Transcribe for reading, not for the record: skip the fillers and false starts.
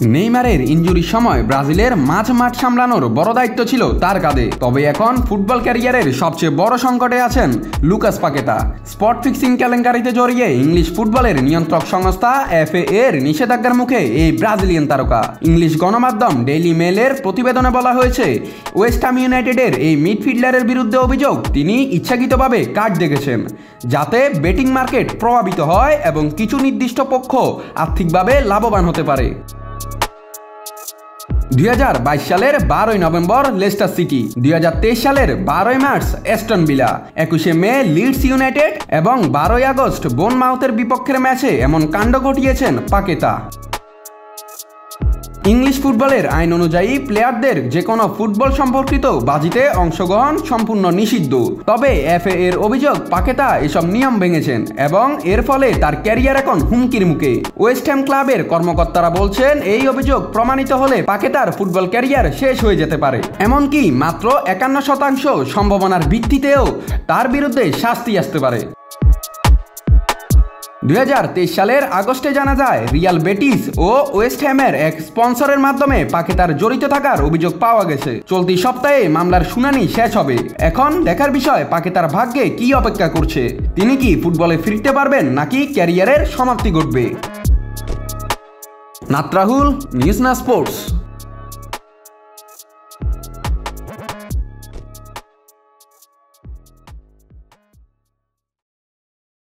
নেইমারের ইনজুরির সময় ব্রাজিলের মাঠ সামলানোর বড় দায়িত্ব ছিল তার কাঁধে। তবে এখন ফুটবল ক্যারিয়ারের সবচেয়ে বড় সংকটে আছেন লুকাস পাকেতা। স্পট ফিক্সিং কেলেঙ্কারিতে জড়িয়ে ইংলিশ ফুটবলের নিয়ন্ত্রক সংস্থা FA এর নিষেধাজ্ঞার মুখে এই ব্রাজিলিয়ান তারকা। ইংলিশ গণমাধ্যম ডেইলি মেলের প্রতিবেদনে বলা হয়েছে, ওয়েস্ট হাম ইউনাইটেডের এই মিডফিল্ডারের বিরুদ্ধে অভিযোগ তিনি ইচ্ছাকৃতভাবে কার্ড দেখেছেন, যাতে বেটিং মার্কেট প্রভাবিত হয় এবং কিছু নির্দিষ্ট পক্ষ আর্থিকভাবে লাভবান হতে পারে। 2022 সালের 12 নভেম্বর লেস্টার সিটি, 2023 সালের 12 মার্চ অ্যাস্টন ভিলা, 21 মে লিডস ইউনাইটেড এবং 12 আগস্ট বোর্নমাউথের বিপক্ষের ম্যাচে এমন কাণ্ড ঘটিয়েছেন পাকেতা। ইংলিশ ফুটবলের আইন অনুযায়ী প্লেয়ারদের যে কোনো ফুটবল সম্পর্কিত বাজিতে অংশগ্রহণ সম্পূর্ণ নিষিদ্ধ। তবে FA এর অভিযোগ পাকেতা এসব নিয়ম ভেঙেছেন এবং এর ফলে তার ক্যারিয়ার এখন হুমকির মুখে। ওয়েস্ট হ্যাম ক্লাবের কর্মকর্তারা বলছেন, এই অভিযোগ প্রমাণিত হলে পাকেতার ফুটবল ক্যারিয়ার শেষ হয়ে যেতে পারে। এমনকি মাত্র 51% সম্ভাবনার ভিত্তিতেও তার বিরুদ্ধে শাস্তি আসতে পারে। 2023 সালের আগস্টে জানা যায়, রিয়াল বেটিস ও ওয়েস্ট হ্যামের এক স্পন্সরের মাধ্যমে পাকেতার জড়িত থাকার অভিযোগ পাওয়া গেছে। চলতি সপ্তাহে মামলার শুনানি শেষ হবে। এখন দেখার বিষয় পাকেতার ভাগ্যে কি অপেক্ষা করছে। তিনি কি ফুটবলে ফিরতে পারবেন নাকি ক্যারিয়ারের সমাপ্তি ঘটবে? নাত রাহুল, নিউজ না স্পোর্টস।